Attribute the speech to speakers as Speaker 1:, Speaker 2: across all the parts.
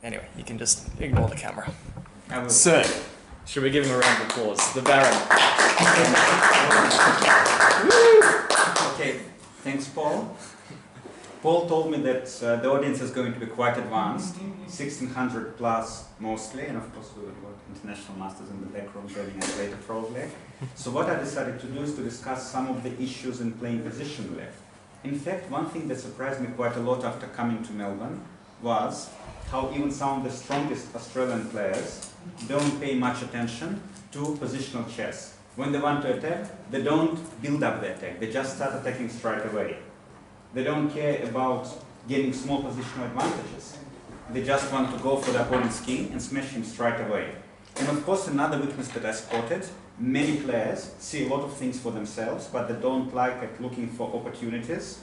Speaker 1: Anyway, you can just ignore the camera.
Speaker 2: So,
Speaker 1: should we give him a round of applause? The Baron.
Speaker 3: Okay, thanks, Paul. Paul told me that the audience is going to be quite advanced, 1600 plus mostly, and of course we will got international masters in the back room joining us later probably. So what I decided to do is to discuss some of the issues in playing positionally. In fact, one thing that surprised me quite a lot after coming to Melbourne was how even some of the strongest Australian players don't pay much attention to positional chess. When they want to attack, they don't build up the attack, they just start attacking straight away. They don't care about gaining small positional advantages. They just want to go for the opponent's king and smash him straight away. And of course, another weakness that I spotted, many players see a lot of things for themselves, but they don't like looking for opportunities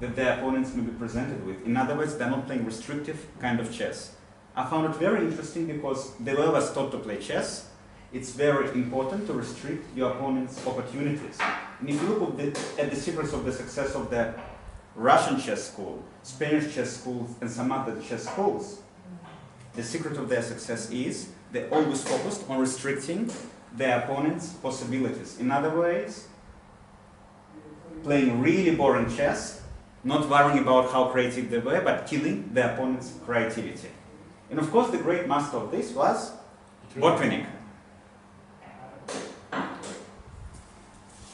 Speaker 3: that their opponents may be presented with. In other words, they're not playing restrictive kind of chess. I found it very interesting because the way I was taught to play chess, it's very important to restrict your opponent's opportunities. And if you look at the secrets of the success of the Russian chess school, Spanish chess schools, and some other chess schools, the secret of their success is they always focused on restricting their opponent's possibilities. In other words, playing really boring chess, not worrying about how creative they were, but killing their opponent's creativity. And of course, the great master of this was Botvinnik.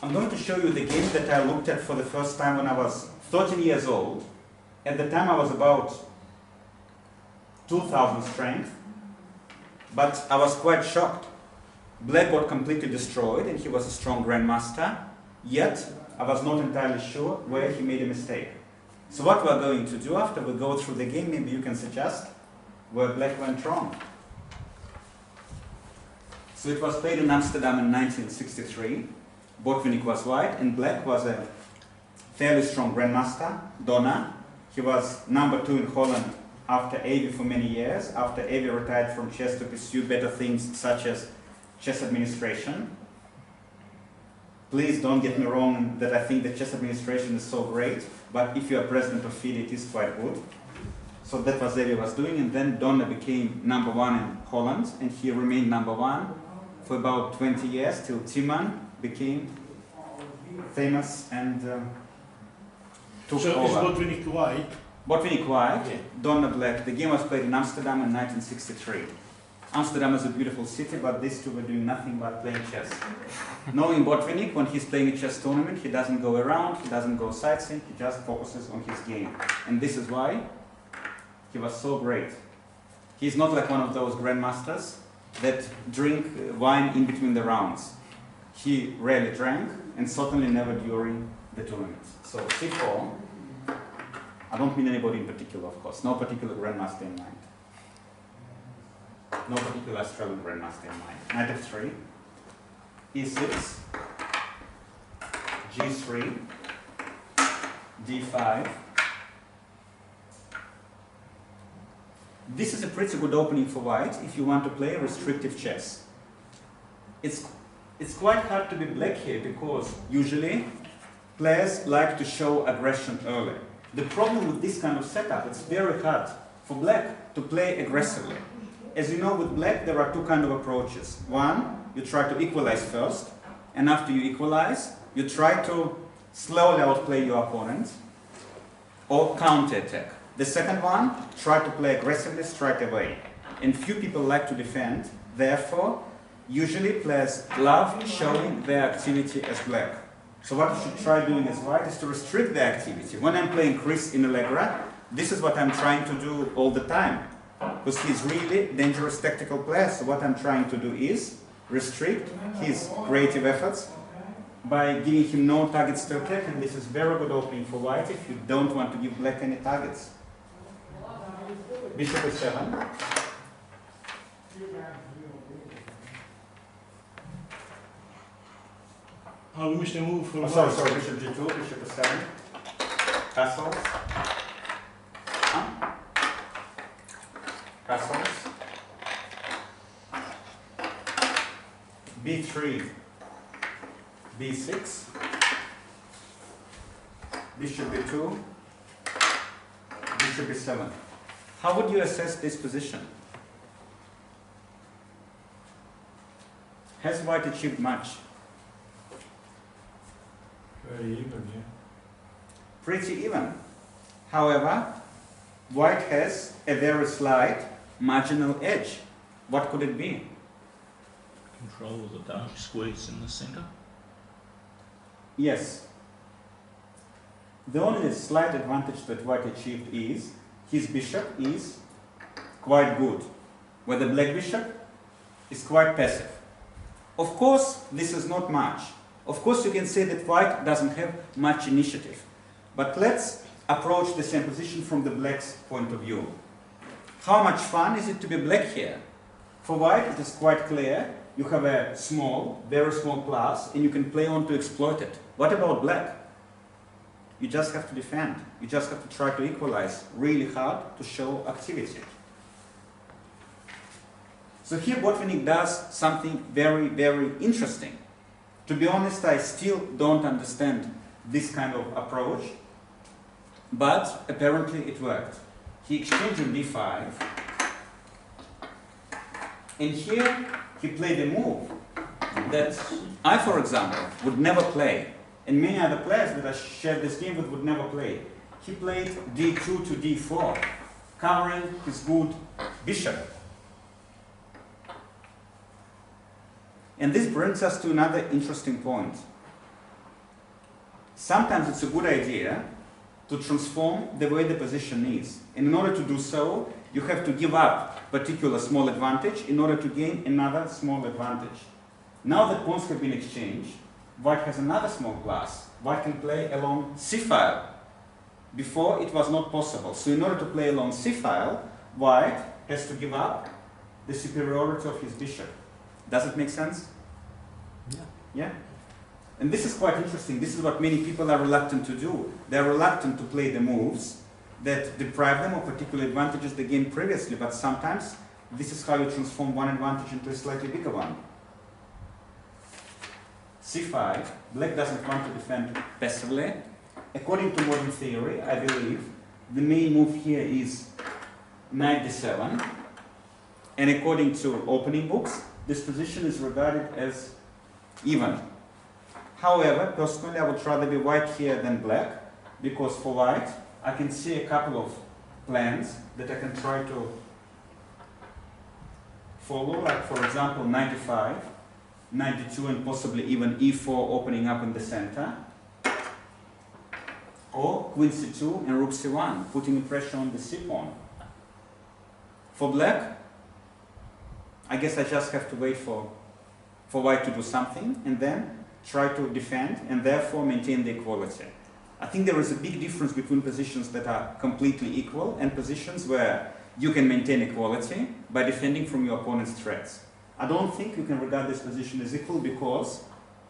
Speaker 3: I'm going to show you the game that I looked at for the first time when I was 13 years old. At the time I was about 2000 strength, but I was quite shocked. Black got completely destroyed and he was a strong grandmaster, yet I was not entirely sure where he made a mistake. So what we're going to do after we go through the game, maybe you can suggest where Black went wrong. So it was played in Amsterdam in 1963. Botvinnik was white and Black was a fairly strong grandmaster, Donna. He was #2 in Holland after Avi for many years, after Avi retired from chess to pursue better things such as chess administration. Please don't get me wrong that I think that chess administration is so great, but if you are president of FIDE, it is quite good. So that was Avi was doing, and then Donna became #1 in Holland, and he remained #1 for about 20 years till Timman became famous and took
Speaker 2: so
Speaker 3: over.
Speaker 2: So is Botvinnik white?
Speaker 3: Botvinnik white,
Speaker 2: yeah.
Speaker 3: Donna black. The game was played in Amsterdam in 1963. Amsterdam is a beautiful city, but these two were doing nothing but playing chess. Knowing Botvinnik, when he's playing a chess tournament, he doesn't go around, he doesn't go sightseeing, he just focuses on his game. And this is why he was so great. He's not like one of those grandmasters that drink wine in between the rounds. He rarely drank, and certainly never during the tournaments. So C4, I don't mean anybody in particular, of course, no particular grandmaster in mind. No particular Australian grandmaster in mind. Knight f3, e6, g3, d5. This is a pretty good opening for white if you want to play restrictive chess. It's quite hard to be black here because usually players like to show aggression early. The problem with this kind of setup, it's very hard for black to play aggressively. As you know, with black there are two kinds of approaches. One, you try to equalize first, and after you equalize, you try to slowly outplay your opponent or counter-attack. The second one, try to play aggressively straight away. And few people like to defend, therefore, usually players love showing their activity as black. So what you should try doing as white is to restrict the activity. When I'm playing Chris in Allegra, this is what I'm trying to do all the time. Because he's really dangerous tactical player, so what I'm trying to do is restrict his creative efforts by giving him no targets to attack, and this is very good opening for white if you don't want to give black any targets. Bishop e7.
Speaker 2: Oh, we missed a move for
Speaker 3: sorry, bishop g2, bishop e7. Castles. Castles. b3, b6. Bishop b2, bishop b7. How would you assess this position? Has white achieved much?
Speaker 2: Very even, yeah.
Speaker 3: Pretty even. However, white has a very slight marginal edge. What could it be?
Speaker 4: Control of the dark squeeze in the centre.
Speaker 3: Yes. The only slight advantage that white achieved is his bishop is quite good, where the black bishop is quite passive. Of course, this is not much. Of course, you can say that white doesn't have much initiative. But let's approach the same position from the black's point of view. How much fun is it to be black here? For white, it is quite clear. You have a small, very small plus, and you can play on to exploit it. What about black? You just have to defend. You just have to try to equalize really hard to show activity. So here Botvinnik does something very, very interesting. To be honest, I still don't understand this kind of approach, but apparently it worked. He exchanged on d5, and here he played a move that I, for example, would never play, and many other players that I shared this game with would never play. He played d2 to d4, covering his good bishop. And this brings us to another interesting point. Sometimes it's a good idea to transform the way the position is. And in order to do so, you have to give up particular small advantage in order to gain another small advantage. Now that pawns have been exchanged, white has another small plus. White can play along c-file. Before, it was not possible. So in order to play along c-file, white has to give up the superiority of his bishop. Does it make sense?
Speaker 1: Yeah.
Speaker 3: Yeah? And this is quite interesting. This is what many people are reluctant to do. They are reluctant to play the moves that deprive them of particular advantages they gained previously, but sometimes this is how you transform one advantage into a slightly bigger one. c5, black doesn't want to defend passively. According to modern theory, I believe the main move here is knight d7, and according to opening books, this position is regarded as even. However, personally, I would rather be white here than black, because for white, I can see a couple of plans that I can try to follow, like for example, 95, 92, and possibly even e4 opening up in the center, or queen c2 and rook c1, putting pressure on the c-pawn. For black, I guess I just have to wait for white to do something and then try to defend and therefore maintain the equality. I think there is a big difference between positions that are completely equal and positions where you can maintain equality by defending from your opponent's threats. I don't think you can regard this position as equal because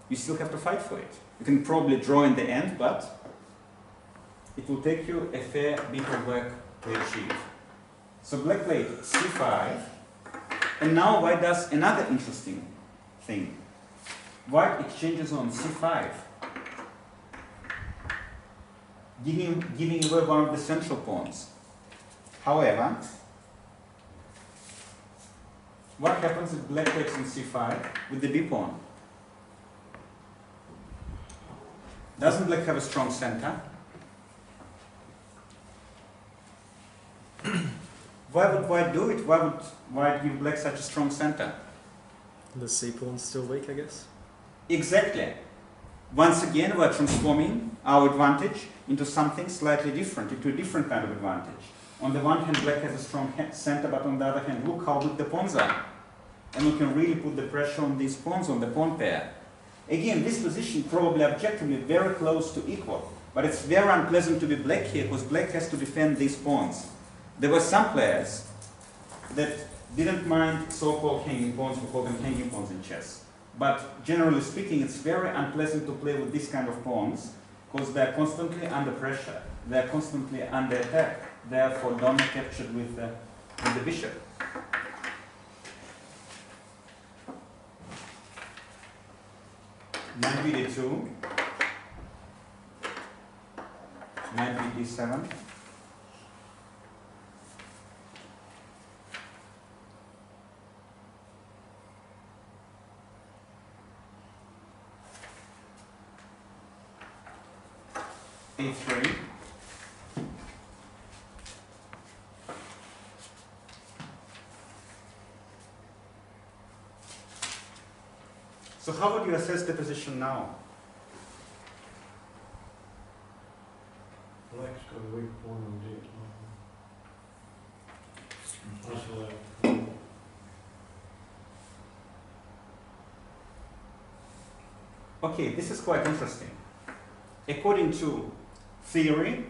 Speaker 3: you still have to fight for it. You can probably draw in the end, but it will take you a fair bit of work to achieve. So black played c5, and now white does another interesting thing. White exchanges on c5, giving away one of the central pawns. However, what happens if black takes on c5 with the b pawn? Doesn't black have a strong center? Why would white do it? Why would white give black such a strong center?
Speaker 1: The c-pawn's still weak, I guess.
Speaker 3: Exactly. Once again, we're transforming our advantage into something slightly different, into a different kind of advantage. On the one hand, black has a strong center, but on the other hand, look how weak the pawns are. And we can really put the pressure on these pawns, on the pawn pair. Again, this position probably objectively very close to equal, but it's very unpleasant to be black here because black has to defend these pawns. There were some players that didn't mind so-called hanging pawns, we call them hanging pawns in chess. But generally speaking, it's very unpleasant to play with this kind of pawns because they're constantly under pressure, they're constantly under attack, therefore don't captured with the bishop. Nbd2, Nbd7, A3. So how would you assess the position now?
Speaker 2: Black's got a weak pawn on D. Isolate.
Speaker 3: Okay, this is quite interesting. According to theory,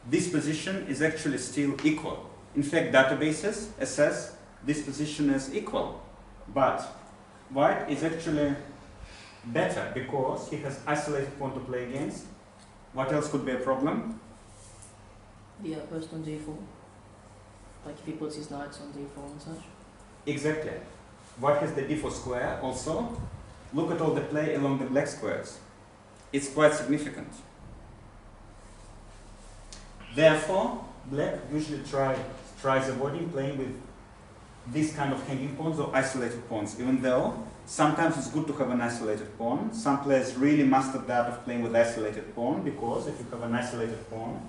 Speaker 3: this position is actually still equal. In fact, databases assess this position as equal. But white is actually better because he has isolated pawn to play against. What else could be a problem?
Speaker 5: The outpost on d4. Like if he puts his knights on d4 and such.
Speaker 3: Exactly. White has the d4 square also. Look at all the play along the black squares. It's quite significant. Therefore, black usually tries avoiding playing with this kind of hanging pawns or isolated pawns, even though sometimes it's good to have an isolated pawn. Some players really master that of playing with isolated pawn, because if you have an isolated pawn,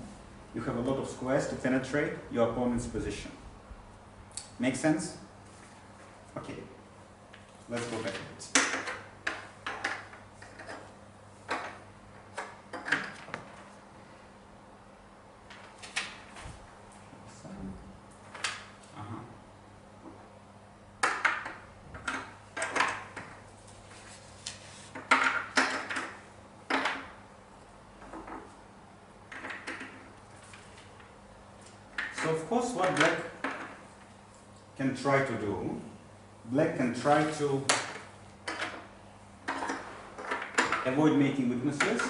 Speaker 3: you have a lot of squares to penetrate your opponent's position. Make sense? Okay, let's go back a bit. So of course what black can try to do, black can try to avoid making weaknesses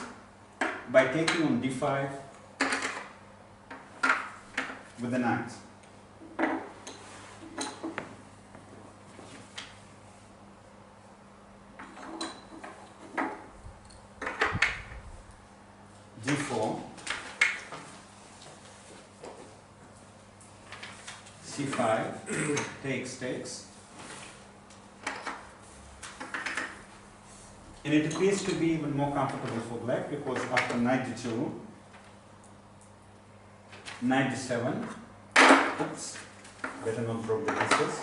Speaker 3: by taking on d5 with the knight. d4, c5, takes. And it appears to be even more comfortable for black, because after knight d2, knight d7, oops, better not drop the pieces.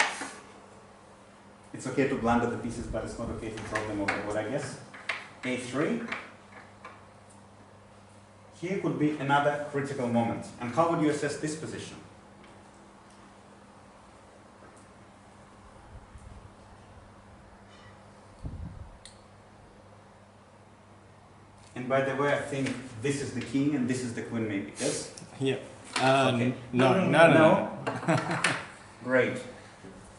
Speaker 3: It's okay to blunder the pieces, but it's not okay to drop them overboard, I guess. a3. Here could be another critical moment. And how would you assess this position? And by the way, I think this is the king and this is the queen, maybe, yes?
Speaker 1: Yeah.
Speaker 3: Okay.
Speaker 1: No.
Speaker 3: Great.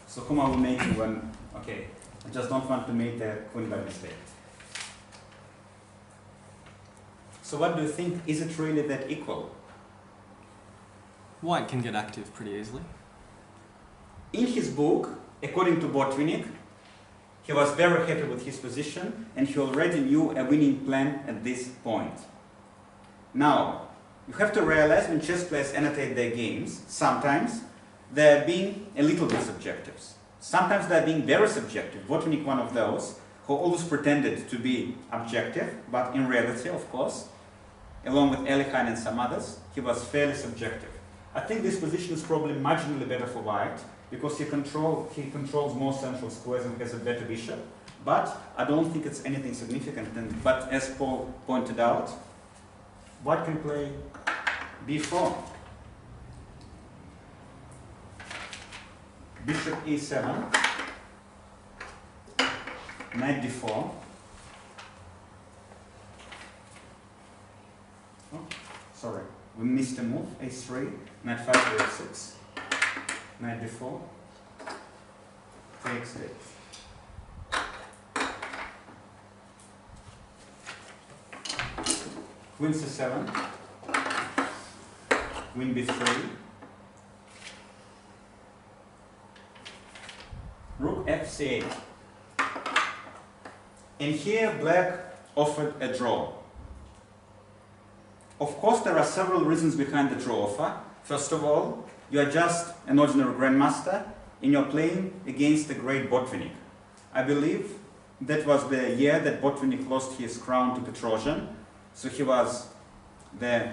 Speaker 3: So whom are we making when, okay, I just don't want to make the queen by mistake. So what do you think? Is it really that equal?
Speaker 1: White can get active pretty easily.
Speaker 3: In his book, according to Botvinnik, he was very happy with his position and he already knew a winning plan at this point. Now, you have to realize when chess players annotate their games, sometimes they're being a little bit subjective. Sometimes they're being very subjective. Botvinnik, one of those, who always pretended to be objective, but in reality, of course, along with Elihan and some others, he was fairly subjective. I think this position is probably marginally better for white, because he controls more central squares and has a better bishop. But I don't think it's anything significant. But as Paul pointed out, white can play b4, bishop e7, knight d4. Oh, sorry, we missed a move. a3, knight 5 to f6. Knight d4, takes. Queen c7, queen b3, rook fc8. And here black offered a draw. Of course, there are several reasons behind the draw offer. First of all, you are just an ordinary grandmaster and you're playing against the great Botvinnik. I believe that was the year that Botvinnik lost his crown to Petrosian, so he was the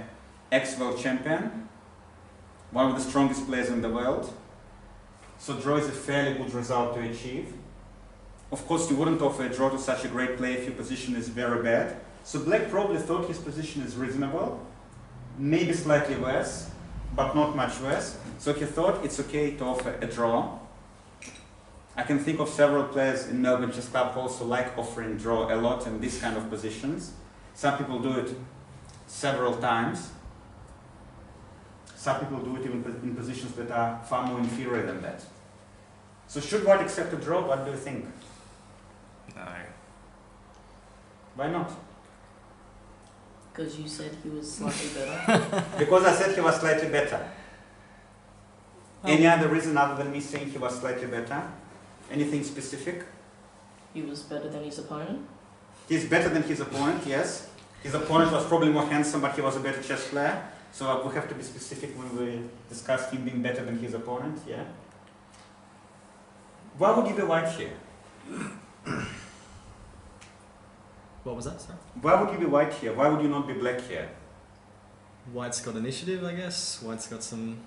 Speaker 3: ex-world champion, one of the strongest players in the world. So draw is a fairly good result to achieve. Of course, you wouldn't offer a draw to such a great player if your position is very bad. So black probably thought his position is reasonable, maybe slightly worse, but not much worse. So he thought it's okay to offer a draw. I can think of several players in Melbourne chess club also like offering draw a lot in these kind of positions. Some people do it several times. Some people do it even in positions that are far more inferior than that. So should white accept a draw? What do you think?
Speaker 1: No.
Speaker 3: Why not?
Speaker 5: Because you said he was slightly better.
Speaker 3: Because I said he was slightly better. Any other reason other than me saying he was slightly better? Anything specific?
Speaker 5: He was better than his opponent.
Speaker 3: He's better than his opponent, yes. His opponent was probably more handsome, but he was a better chess player. So we have to be specific when we discuss him being better than his opponent, yeah? Why would you be white here?
Speaker 6: What was that, sorry?
Speaker 3: Why would you be white here? Why would you not be black here?
Speaker 6: White's got initiative, I guess. White's got some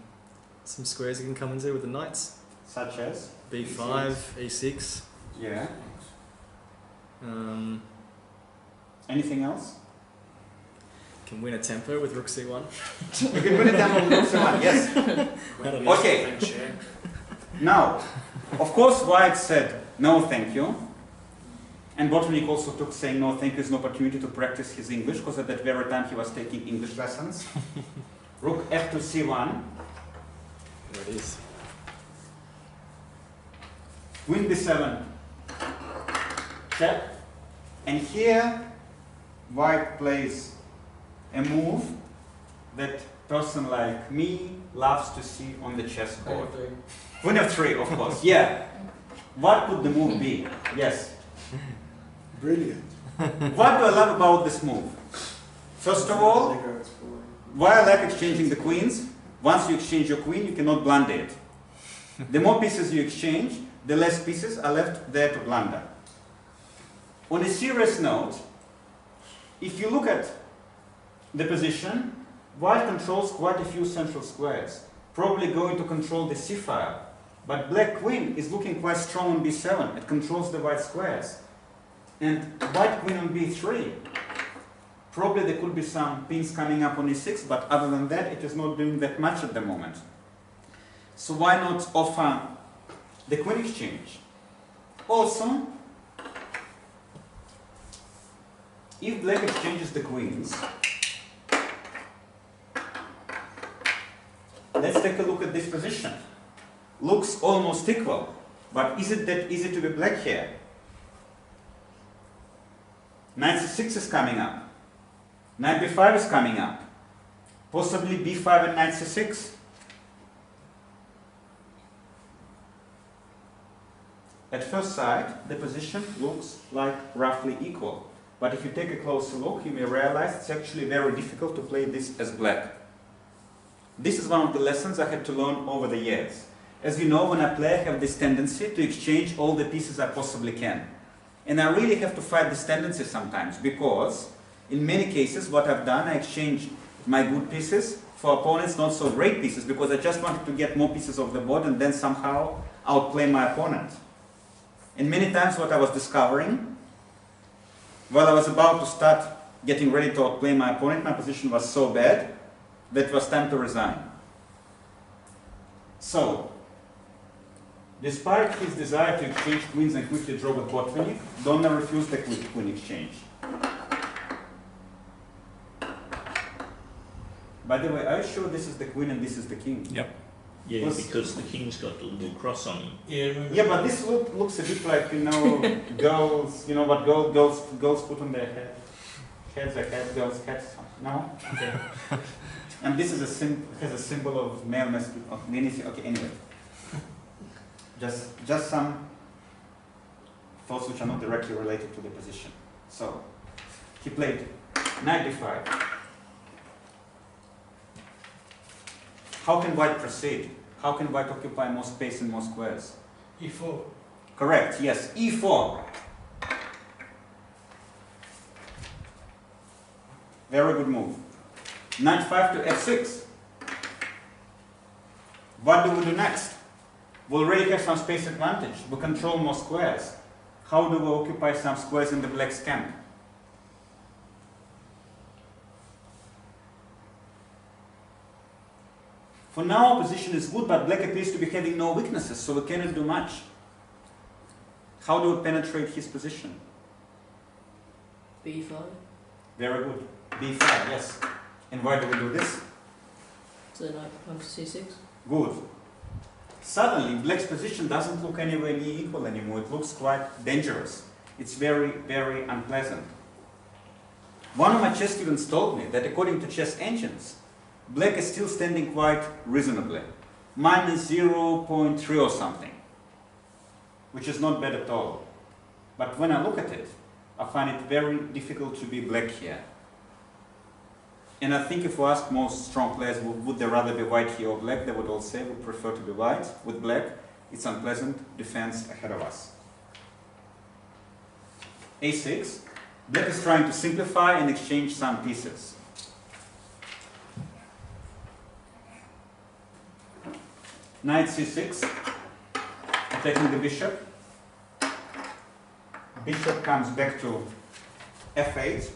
Speaker 6: squares he can come into with the knights.
Speaker 3: Such as?
Speaker 6: B5, E6.
Speaker 3: Yeah.
Speaker 6: Um,
Speaker 3: Anything else?
Speaker 6: can win a tempo with Rook C1.
Speaker 3: You can put it down with someone, yes. Okay. Now, of course, white said no, thank you. And Botvinnik also took saying no, thank you as an opportunity to practice his English, because at that very time he was taking English lessons. Rook F2 C1.
Speaker 6: There it is.
Speaker 3: Queen B7. Check. And here, white plays a move that person like me loves to see on the chessboard. Queen F3, of course, yeah. What could the move be? Yes.
Speaker 2: Brilliant.
Speaker 3: What do I love about this move? First of all, why I like exchanging the queens? Once you exchange your queen, you cannot blunder it. The more pieces you exchange, the less pieces are left there to blunder. On a serious note, if you look at the position, white controls quite a few central squares, probably going to control the c file. But black queen is looking quite strong on b7. It controls the white squares. And white queen on b3, probably there could be some pins coming up on e6, but other than that, it is not doing that much at the moment. So why not offer the queen exchange? Also, if black exchanges the queens, let's take a look at this position. Looks almost equal, but is it that easy to be black here? Knight c6 is coming up. Knight b5 is coming up. Possibly b5 and knight c6. At first sight, the position looks like roughly equal. But if you take a closer look, you may realize it's actually very difficult to play this as black. This is one of the lessons I had to learn over the years. As you know, when I play, I have this tendency to exchange all the pieces I possibly can. And I really have to fight this tendency sometimes, because in many cases what I've done, I exchanged my good pieces for opponents' not so great pieces, because I just wanted to get more pieces of the board and then somehow outplay my opponent. And many times what I was discovering, while I was about to start getting ready to outplay my opponent, my position was so bad that it was time to resign. So, despite his desire to exchange queens and quickly draw with Botvinnik, Donna refused the queen exchange. By the way, are you sure this is the queen and this is the king?
Speaker 1: Yep.
Speaker 4: Yeah, because the king's got the little cross on him.
Speaker 3: Yeah, but this looks a bit like, you know, girls, you know what girls put on their head. Heads like heads, girls' heads. No? Okay. And this is has a symbol of male masculine, of anything. Okay, anyway. Just some thoughts which are not directly related to the position. So, he played knight d5. How can white proceed? How can white occupy more space and more squares?
Speaker 2: E4.
Speaker 3: Correct, yes, e4. Very good move. Knight 5 to f6. What do we do next? We already have some space advantage. We control more squares. How do we occupy some squares in the black's camp? For now, our position is good, but black appears to be having no weaknesses, so we cannot do much. How do we penetrate his position?
Speaker 5: B5.
Speaker 3: Very good. B5, yes. And why do we do this?
Speaker 5: So then I come to C6.
Speaker 3: Good. Suddenly, black's position doesn't look anywhere near equal anymore. It looks quite dangerous. It's very, very unpleasant. One of my chess students told me that according to chess engines, black is still standing quite reasonably. Minus 0.3 or something, which is not bad at all. But when I look at it, I find it very difficult to be black here. And I think if we ask most strong players, would they rather be white here or black, they would all say we prefer to be white. With black, it's unpleasant defense ahead of us. A6, black is trying to simplify and exchange some pieces. Knight C6, attacking the bishop. Bishop comes back to F8.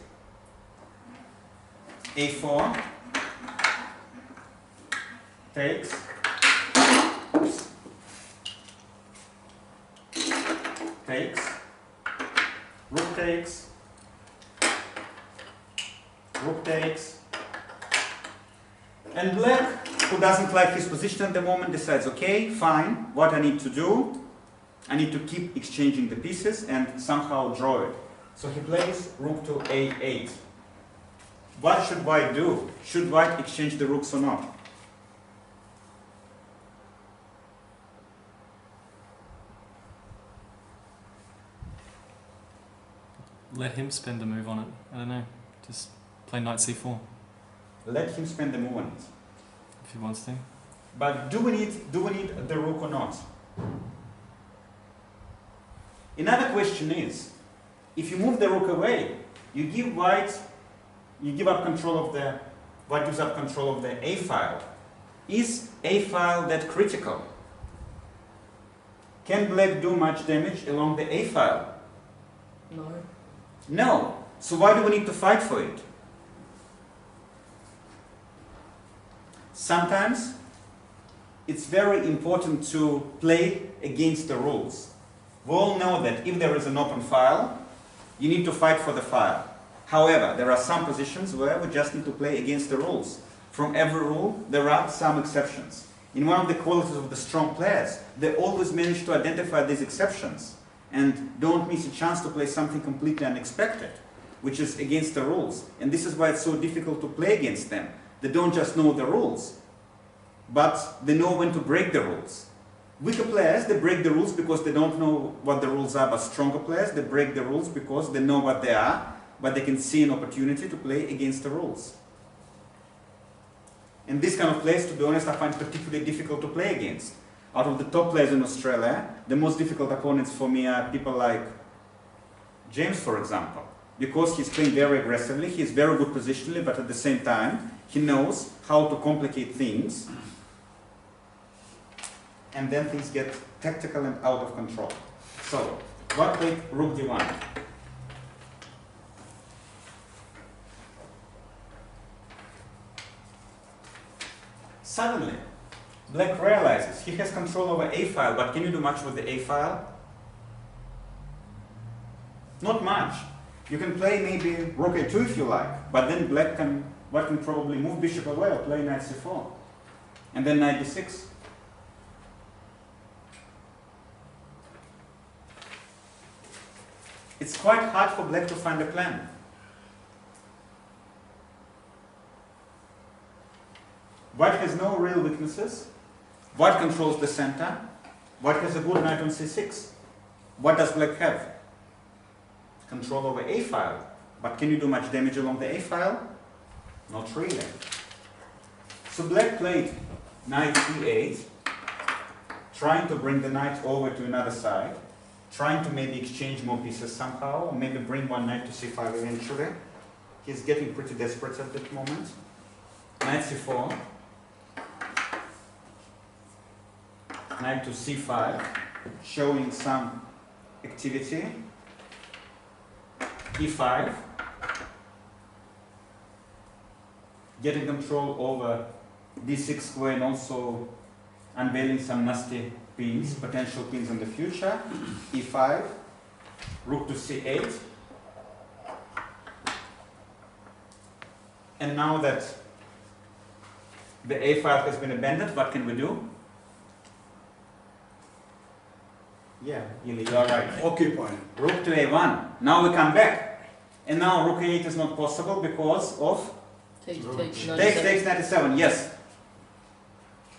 Speaker 3: A4 takes, oops, takes, rook takes, rook takes, and black, who doesn't like his position at the moment, decides, okay, fine, what I need to do, I need to keep exchanging the pieces and somehow draw it. So he plays rook to A8. What should white do? Should white exchange the rooks or not?
Speaker 6: Let him spend a move on it. I don't know. Just play knight c4
Speaker 3: Let him spend the move on it.
Speaker 6: if he wants to.
Speaker 3: But do we need the rook or not? Another question is, if you move the rook away, you give up control of the, white gives up control of the A file. Is A file that critical? Can black do much damage along the A file?
Speaker 5: No.
Speaker 3: No. So why do we need to fight for it? Sometimes it's very important to play against the rules. We all know that if there is an open file, you need to fight for the file. However, there are some positions where we just need to play against the rules. From every rule, there are some exceptions. In one of the qualities of the strong players, they always manage to identify these exceptions and don't miss a chance to play something completely unexpected, which is against the rules. And this is why it's so difficult to play against them. They don't just know the rules, but they know when to break the rules. Weaker players, they break the rules because they don't know what the rules are, but stronger players, they break the rules because they know what they are, but they can see an opportunity to play against the rules. And this kind of players, to be honest, I find particularly difficult to play against. Out of the top players in Australia, the most difficult opponents for me are people like James, for example, because he's playing very aggressively, he's very good positionally, but at the same time, he knows how to complicate things, and then things get tactical and out of control. So, what played rook d1? Suddenly, black realizes he has control over A file, but can you do much with the A file? Not much. You can play maybe rook a2 if you like, but then white can probably move bishop away or play knight c4, and then knight d6. It's quite hard for black to find a plan. White has no real weaknesses. White controls the center. White has a good knight on c6. What does black have? Control over A file. But can you do much damage along the A file? Not really. So black played knight e8, trying to bring the knight over to another side, trying to maybe exchange more pieces somehow, or maybe bring one knight to c5 eventually. He's getting pretty desperate at that moment. knight c4, knight to c5, showing some activity, e5, getting control over d6 square and also unveiling some nasty pins, potential pins in the future, e5, rook to c8, and now that the a file has been abandoned, what can we do? Yeah, Ili, you are right.
Speaker 2: Occupy.
Speaker 3: Rook to a1. Now we come back. And now rook a8 is not possible because of
Speaker 5: Takes
Speaker 3: takes 97, yes.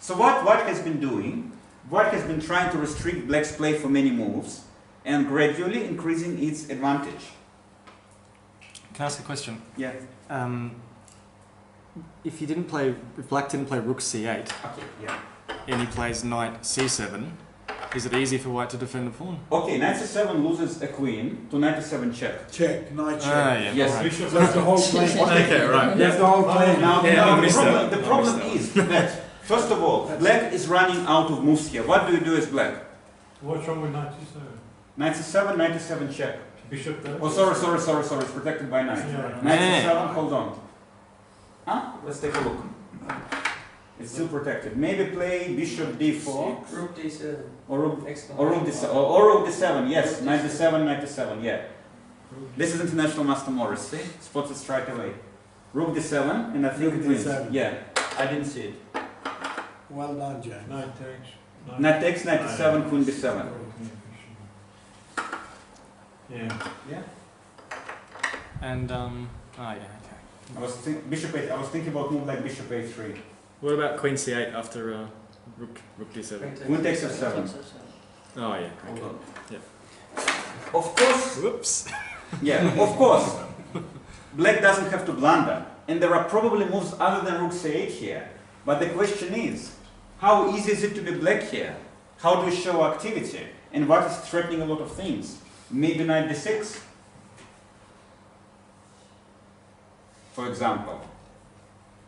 Speaker 3: So what has been doing? What has been trying to restrict black's play for many moves and gradually increasing its advantage.
Speaker 6: Can I ask a question?
Speaker 3: Yeah.
Speaker 6: If black didn't play rook c8,
Speaker 3: Okay, yeah.
Speaker 6: and he plays knight c7, is it easy for white to defend the pawn?
Speaker 3: Okay, knight c7 loses a queen to knight c7 check.
Speaker 2: Check, knight check.
Speaker 6: Yeah.
Speaker 3: Yes.
Speaker 6: Right.
Speaker 4: Bishop
Speaker 2: That's the whole plan.
Speaker 6: Okay, right.
Speaker 2: That's the whole plan.
Speaker 3: Now,
Speaker 6: Yeah,
Speaker 3: now
Speaker 6: I missed that.
Speaker 3: the
Speaker 6: I
Speaker 3: problem
Speaker 6: missed
Speaker 3: is that, first of all, black is running out of moves here. What do you do as black?
Speaker 4: What's wrong with knight c7?
Speaker 3: Knight c7, knight c7 check.
Speaker 4: Bishop there?
Speaker 3: Oh, sorry, it's protected by knight.
Speaker 4: Yeah.
Speaker 3: Knight
Speaker 6: Yeah.
Speaker 3: c7, hold on. Huh? Let's take a look. It's still protected. Maybe play bishop d4
Speaker 1: Rook d7.
Speaker 3: or rook d7. Or rook d7, yes. Knight d7, yeah. This is International Master Morris, see? Spots it straight away. Rook d7, and I think
Speaker 2: Rook
Speaker 3: it wins.
Speaker 2: d7.
Speaker 3: Yeah, I didn't see it.
Speaker 2: Well done, Jack.
Speaker 4: Knight takes.
Speaker 3: Knight takes, knight d7, queen d7.
Speaker 4: Yeah.
Speaker 3: Yeah.
Speaker 6: And okay.
Speaker 3: I was thinking about move like bishop a3.
Speaker 6: What about queen c8 after rook d7?
Speaker 3: Queen takes f7.
Speaker 6: Oh yeah.
Speaker 3: Hold
Speaker 6: Okay.
Speaker 3: on. Of course,
Speaker 6: Whoops.
Speaker 3: yeah, of course. Black doesn't have to blunder. And there are probably moves other than rook c8 here. But the question is, how easy is it to be black here? How do we show activity? And what is threatening a lot of things? Maybe knight d6, for example.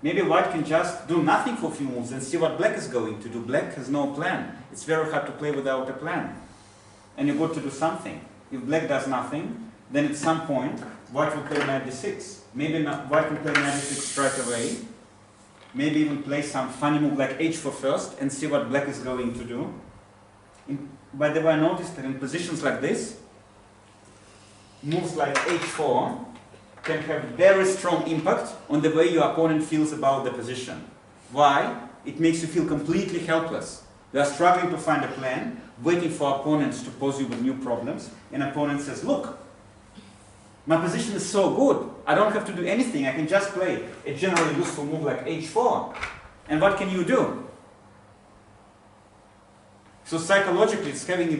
Speaker 3: Maybe white can just do nothing for a few moves and see what black is going to do. Black has no plan. It's very hard to play without a plan. And you've got to do something. If black does nothing, then at some point, white will play knight d6. Maybe white can play knight d6 straight away. Maybe even play some funny move like h4 first and see what black is going to do. By the way, I noticed that in positions like this, moves like h4 can have very strong impact on the way your opponent feels about the position. Why? It makes you feel completely helpless. You are struggling to find a plan, waiting for opponents to pose you with new problems, and opponent says, look, my position is so good, I don't have to do anything, I can just play a generally useful move like h4. And what can you do? So psychologically, it's having a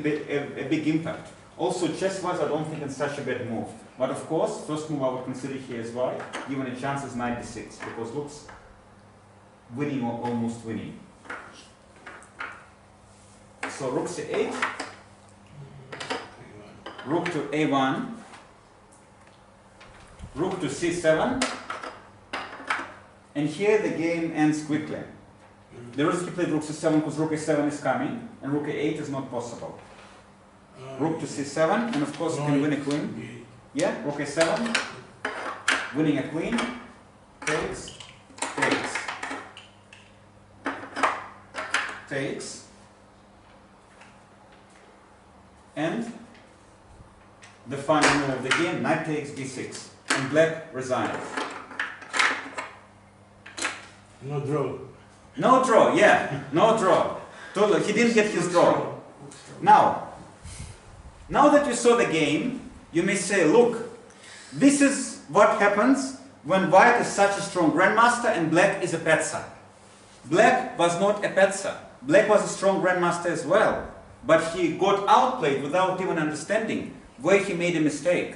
Speaker 3: big impact. Also, chess-wise, I don't think it's such a bad move. But of course, first move I would consider here is white, given a chance is knight d6, because looks winning or almost winning. So rook c8, rook to a1, rook to c7, and here the game ends quickly. The reason he played rook c7 because rook a7 is coming, and rook a8 is not possible. Rook to c7, and of course you can win a queen. Yeah, rook a7, winning a queen, takes, and the final move of the game, knight takes d6, and black resigns.
Speaker 2: No draw.
Speaker 3: No draw, yeah, no draw. Totally, he didn't get his draw. Now that you saw the game, you may say, look, this is what happens when white is such a strong grandmaster and black is a petsa. Black was not a petsa. Black was a strong grandmaster as well, but he got outplayed without even understanding where he made a mistake.